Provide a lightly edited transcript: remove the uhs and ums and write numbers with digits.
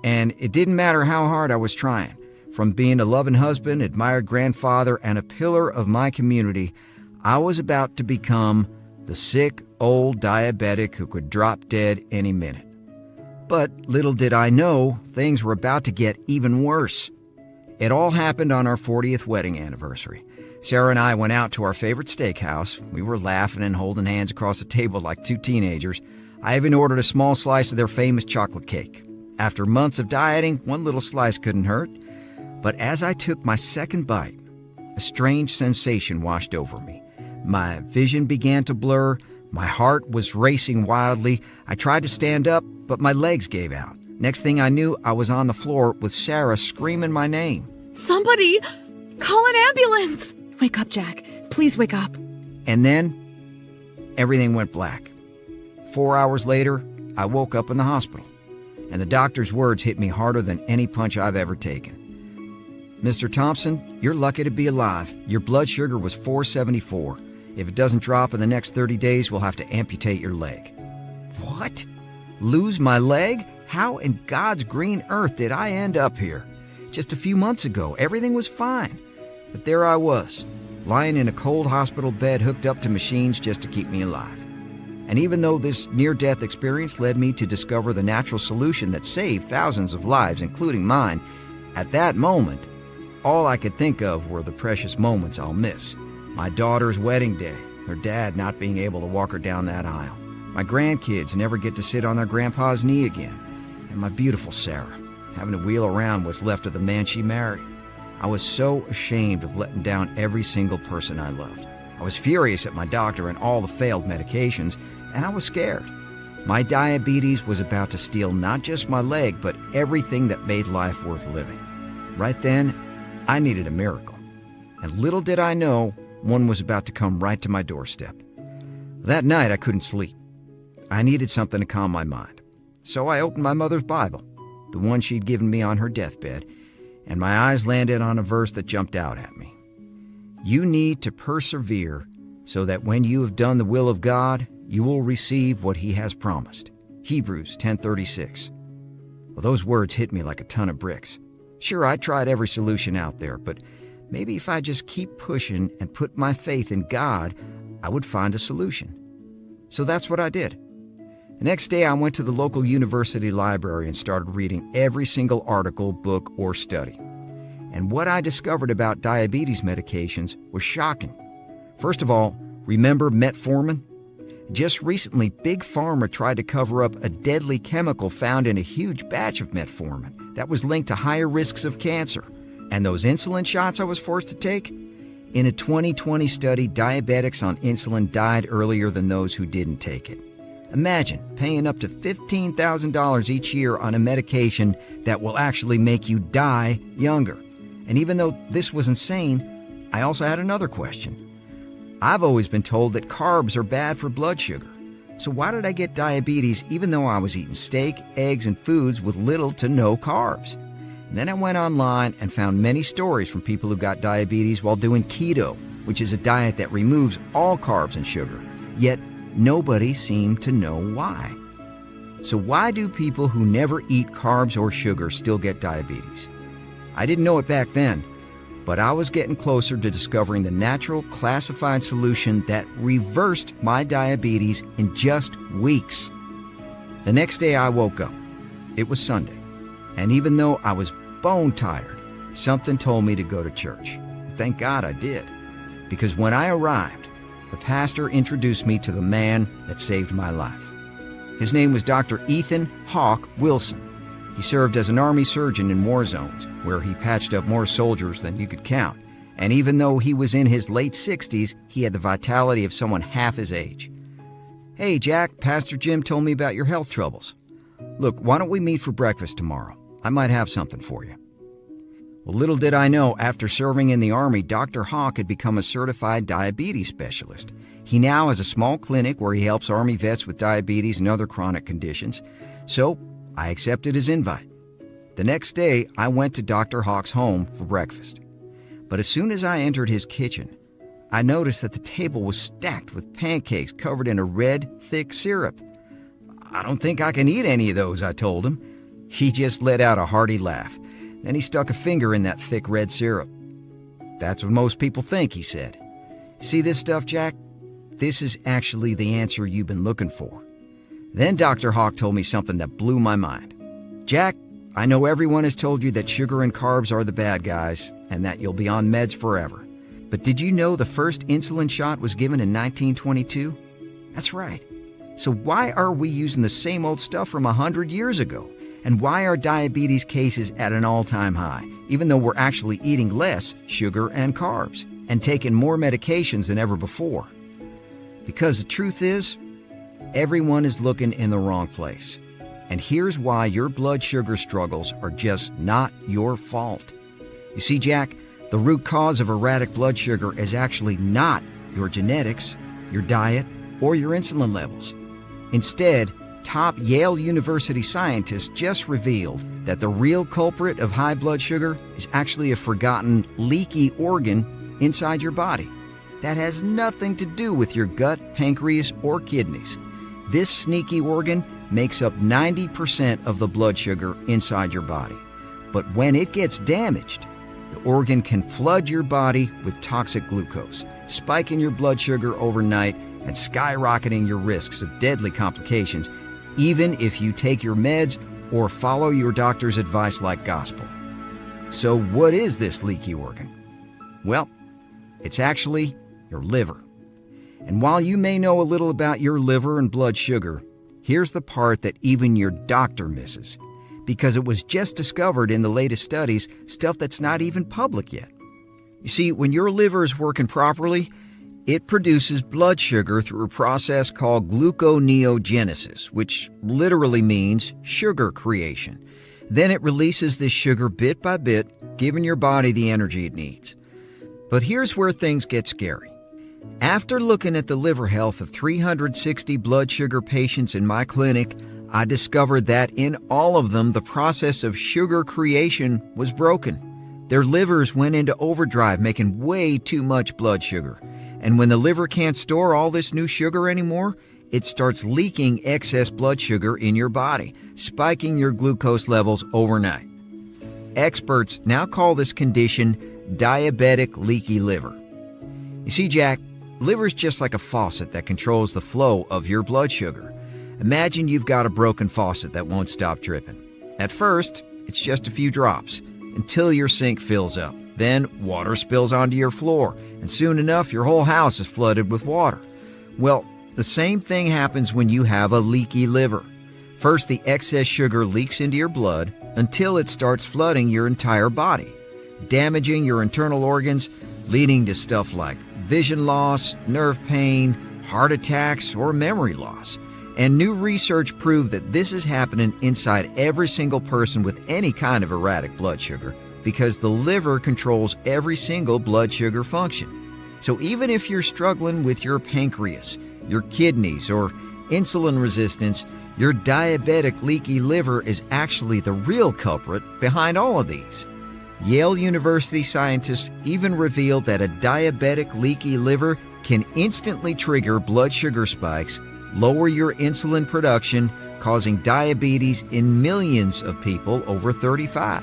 And it didn't matter how hard I was trying. From being a loving husband, admired grandfather, and a pillar of my community, I was about to become the sick, old diabetic who could drop dead any minute. But little did I know, things were about to get even worse. It all happened on our 40th wedding anniversary. Sarah and I went out to our favorite steakhouse. We were laughing and holding hands across the table like two teenagers. I even ordered a small slice of their famous chocolate cake. After months of dieting, one little slice couldn't hurt. But as I took my second bite, a strange sensation washed over me. My vision began to blur. My heart was racing wildly. I tried to stand up, but my legs gave out. Next thing I knew, I was on the floor with Sarah screaming my name. Somebody! Call an ambulance! Wake up, Jack. Please wake up. And then, everything went black. 4 hours later, I woke up in the hospital, and the doctor's words hit me harder than any punch I've ever taken. Mr. Thompson, you're lucky to be alive. Your blood sugar was 474. If it doesn't drop in the next 30 days, we'll have to amputate your leg. What? Lose my leg? How in God's green earth did I end up here? Just a few months ago, everything was fine. But there I was, lying in a cold hospital bed hooked up to machines just to keep me alive. And even though this near-death experience led me to discover the natural solution that saved thousands of lives, including mine, at that moment, all I could think of were the precious moments I'll miss. My daughter's wedding day, her dad not being able to walk her down that aisle. My grandkids never get to sit on their grandpa's knee again. And my beautiful Sarah, having to wheel around what's left of the man she married. I was so ashamed of letting down every single person I loved. I was furious at my doctor and all the failed medications, and I was scared. My diabetes was about to steal not just my leg, but everything that made life worth living. Right then, I needed a miracle. And little did I know, one was about to come right to my doorstep. That night, I couldn't sleep. I needed something to calm my mind. So I opened my mother's Bible, the one she'd given me on her deathbed, and my eyes landed on a verse that jumped out at me. You need to persevere so that when you have done the will of God, you will receive what He has promised. Hebrews 10:36. Well, those words hit me like a ton of bricks. Sure, I tried every solution out there, but maybe if I just keep pushing and put my faith in God, I would find a solution. So that's what I did. The next day, I went to the local university library and started reading every single article, book, or study. And what I discovered about diabetes medications was shocking. First of all, remember metformin? Just recently, Big Pharma tried to cover up a deadly chemical found in a huge batch of metformin that was linked to higher risks of cancer. And those insulin shots I was forced to take? In a 2020 study, diabetics on insulin died earlier than those who didn't take it. Imagine paying up to $15,000 each year on a medication that will actually make you die younger. And even though this was insane, I also had another question. I've always been told that carbs are bad for blood sugar. So why did I get diabetes even though I was eating steak, eggs, and foods with little to no carbs? And then I went online and found many stories from people who got diabetes while doing keto, which is a diet that removes all carbs and sugar. Yet nobody seemed to know why. So why do people who never eat carbs or sugar still get diabetes? I didn't know it back then, but I was getting closer to discovering the natural classified solution that reversed my diabetes in just weeks. The next day I woke up. It was Sunday, and even though I was bone tired, something told me to go to church. Thank God I did, because when I arrived, the pastor introduced me to the man that saved my life. His name was Dr. Ethan Hawk Wilson. He served as an Army surgeon in war zones, where he patched up more soldiers than you could count. And even though he was in his late 60s, he had the vitality of someone half his age. Hey, Jack, Pastor Jim told me about your health troubles. Look, why don't we meet for breakfast tomorrow? I might have something for you. Well, little did I know, after serving in the Army, Dr. Hawk had become a certified diabetes specialist. He now has a small clinic where he helps Army vets with diabetes and other chronic conditions. So I accepted his invite. The next day, I went to Dr. Hawk's home for breakfast. But as soon as I entered his kitchen, I noticed that the table was stacked with pancakes covered in a red, thick syrup. I don't think I can eat any of those, I told him. He just let out a hearty laugh. Then he stuck a finger in that thick red syrup. "That's what most people think," he said. "See this stuff, Jack? This is actually the answer you've been looking for." Then Dr. Hawk told me something that blew my mind. "Jack, I know everyone has told you that sugar and carbs are the bad guys and that you'll be on meds forever. But did you know the first insulin shot was given in 1922? That's right. So why are we using the same old stuff from 100 years ago? And why are diabetes cases at an all-time high, even though we're actually eating less sugar and carbs and taking more medications than ever before? Because the truth is, everyone is looking in the wrong place. And here's why your blood sugar struggles are just not your fault. You see, Jack, the root cause of erratic blood sugar is actually not your genetics, your diet, or your insulin levels. Instead, top Yale University scientists just revealed that the real culprit of high blood sugar is actually a forgotten, leaky organ inside your body. That has nothing to do with your gut, pancreas, or kidneys. This sneaky organ makes up 90% of the blood sugar inside your body. But when it gets damaged, the organ can flood your body with toxic glucose, spiking your blood sugar overnight and skyrocketing your risks of deadly complications, even if you take your meds or follow your doctor's advice like gospel. So what is this leaky organ? Well, it's actually your liver. And while you may know a little about your liver and blood sugar, here's the part that even your doctor misses, because it was just discovered in the latest studies, stuff that's not even public yet. You see, when your liver is working properly, it produces blood sugar through a process called gluconeogenesis, which literally means sugar creation. Then it releases this sugar bit by bit, giving your body the energy it needs. But here's where things get scary. After looking at the liver health of 360 blood sugar patients in my clinic, I discovered that in all of them, the process of sugar creation was broken. Their livers went into overdrive, making way too much blood sugar. And when the liver can't store all this new sugar anymore, it starts leaking excess blood sugar in your body, spiking your glucose levels overnight. Experts now call this condition diabetic leaky liver. You see, Jack, liver's just like a faucet that controls the flow of your blood sugar. Imagine you've got a broken faucet that won't stop dripping. At first, it's just a few drops until your sink fills up. Then water spills onto your floor, and soon enough your whole house is flooded with water. Well, the same thing happens when you have a leaky liver. First, the excess sugar leaks into your blood until it starts flooding your entire body, damaging your internal organs, leading to stuff like vision loss, nerve pain, heart attacks, or memory loss. And new research proved that this is happening inside every single person with any kind of erratic blood sugar, because the liver controls every single blood sugar function. So even if you're struggling with your pancreas, your kidneys, or insulin resistance, your diabetic leaky liver is actually the real culprit behind all of these. Yale University scientists even revealed that a diabetic leaky liver can instantly trigger blood sugar spikes, lower your insulin production, causing diabetes in millions of people over 35.